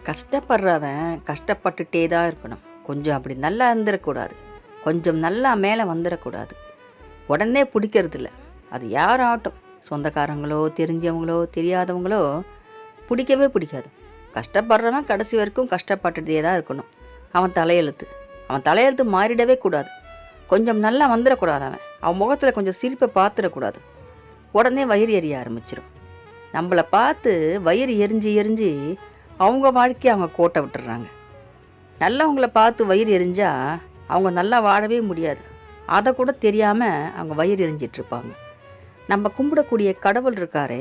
கஷ்டப்படுறவன் கஷ்டப்பட்டுட்டே தான் இருக்கணும். கொஞ்சம் அப்படி நல்லா இருந்துடக்கூடாது. கொஞ்சம் நல்லா மேலே வந்துடக்கூடாது. உடனே பிடிக்கிறதில்ல. அது யாராகட்டும், சொந்தக்காரங்களோ தெரிஞ்சவங்களோ தெரியாதவங்களோ பிடிக்கவே பிடிக்காது. கஷ்டப்படுறவன் கடைசி வரைக்கும் கஷ்டப்பட்டுட்டே தான் இருக்கணும். அவன் தலையெழுத்து மாறிடவே கூடாது. கொஞ்சம் நல்லா வந்துடக்கூடாது. அவன் முகத்தில் கொஞ்சம் சிரிப்பை பார்த்துடக்கூடாது. உடனே வயிறு எரிய ஆரம்பிச்சிடும். நம்மளை பார்த்து வயிறு எரிஞ்சு எரிஞ்சு அவங்க வாழ்க்கையை அவங்க கோட்டை விட்டுறாங்க. நல்லவங்களை பார்த்து வயிறு எரிஞ்சா அவங்க நல்லா வாழவே முடியாது. அதை கூட தெரியாமல் அவங்க வயிறு எரிஞ்சிட்ருப்பாங்க. நம்ம கும்பிடக்கூடிய கடவுள் இருக்காரே,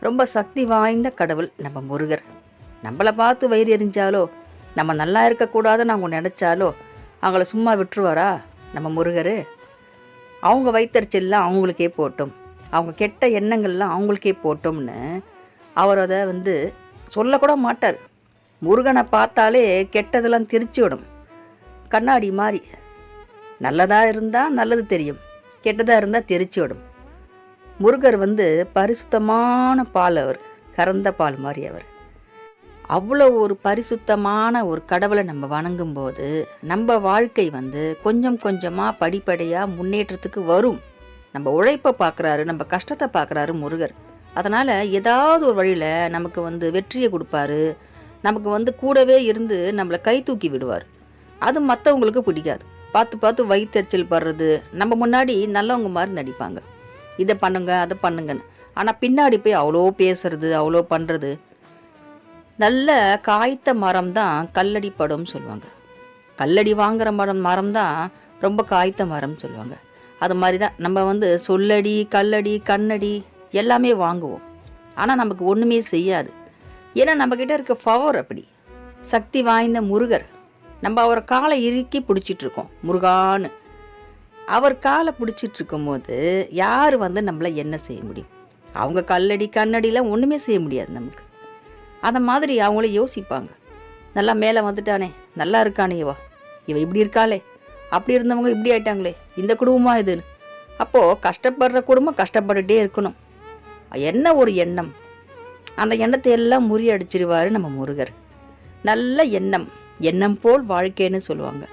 ரொம்ப சக்தி வாய்ந்த கடவுள் நம்ம முருகர். நம்மளை பார்த்து வயிறு எரிஞ்சாலோ, நம்ம நல்லா இருக்கக்கூடாதுன்னு அவங்க நினச்சாலோ அவங்கள சும்மா விட்டுருவாரா நம்ம முருகர்? அவங்க வயிற்றுச்செல்லாம் அவங்களுக்கே போட்டும், அவங்க கெட்ட எண்ணங்கள்லாம் அவங்களுக்கே போட்டோம்னு அவர் அதை சொல்லக்கூட மாட்டார். முருகனை பார்த்தாலே கெட்டதெல்லாம் திரிச்சு விடும். கண்ணாடி மாதிரி நல்லதாக இருந்தால் நல்லது தெரியும், கெட்டதாக இருந்தால் தெரிச்சு விடும். முருகர் பரிசுத்தமான பால். அவர் கறந்த பால் மாதிரி. அவர் அவ்வளோ ஒரு பரிசுத்தமான ஒரு கடவுளை நம்ம வணங்கும்போது நம்ம வாழ்க்கை கொஞ்சம் கொஞ்சமாக படிப்படியாக முன்னேற்றத்துக்கு வரும். நம்ம உழைப்பை பார்க்குறாரு, நம்ம கஷ்டத்தை பார்க்குறாரு முருகர். அதனால் ஏதாவது ஒரு வழியில் நமக்கு வெற்றியை கொடுப்பாரு. நமக்கு கூடவே இருந்து நம்மளை கை தூக்கி விடுவார். அது மற்றவங்களுக்கு பிடிக்காது. பார்த்து பார்த்து வயிற்றெரிச்சல் படுறது. நம்ம முன்னாடி நல்லவங்க மாதிரி நடிப்பாங்க, இதை பண்ணுங்க அதை பண்ணுங்கன்னு. ஆனால் பின்னாடி போய் அவ்வளோ பேசுறது, அவ்வளோ பண்ணுறது. நல்ல காய்த்த மரம் தான் கல்லடி படும் சொல்லுவாங்க. கல்லடி வாங்குகிற மரம் தான் ரொம்ப காய்த்த மரம் சொல்லுவாங்க. அது மாதிரி தான் நம்ம சொல்லடி கல்லடி கண்ணடி எல்லாமே வாங்குவோம். ஆனால் நமக்கு ஒன்றுமே செய்யாது. ஏன்னா நம்மக்கிட்ட இருக்க பவர் அப்படி. சக்தி வாய்ந்த முருகர். நம்ம அவரை காலை இறுக்கி பிடிச்சிட்ருக்கோம் முருகான்னு. அவர் காலை பிடிச்சிட்ருக்கும் போது யார் நம்மளை என்ன செய்ய முடியும்? அவங்க கல்லடி கண்ணடிலாம் ஒன்றுமே செய்ய முடியாது நமக்கு. அந்த மாதிரி அவங்கள யோசிப்பாங்க. நல்லா மேலே வந்துட்டானே, நல்லா இருக்கானே, இவ இப்படி இருக்காளே, அப்படி இருந்தவங்க இப்படி ஆயிட்டாங்களே, இந்த குடும்பமா இதுன்னு. அப்போது கஷ்டப்படுற குடும்பம் கஷ்டப்பட்டுகிட்டே இருக்கணும். என்ன ஒரு எண்ணம்! அந்த எண்ணத்தை எல்லாம் முறியடிச்சிருவார் நம்ம முருகர். நல்ல எண்ணம், எண்ணம் போல் வாழ்க்கைன்னு சொல்லுவாங்க.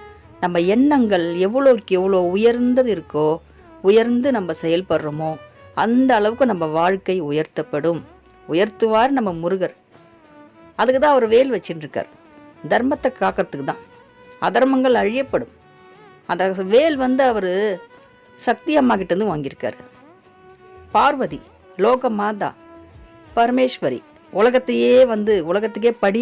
நம்ம எண்ணங்கள் எவ்வளோக்கு எவ்வளோ உயர்ந்தது இருக்கோ, உயர்ந்து நம்ம செயல்படுறோமோ அந்த அளவுக்கு நம்ம வாழ்க்கை உயர்த்தப்படும். உயர்த்துவார் நம்ம முருகர். அதுக்கு தான் அவர் வேல் வச்சுட்டுருக்கார். தர்மத்தை காக்கிறதுக்கு தான். அதர்மங்கள் அழியப்படும். அந்த வேல் அவர் சக்தி அம்மா கிட்டேருந்து வாங்கியிருக்காரு. பார்வதி லோக மாதா பரமேஸ்வரி உலகத்தையே உலகத்துக்கே படி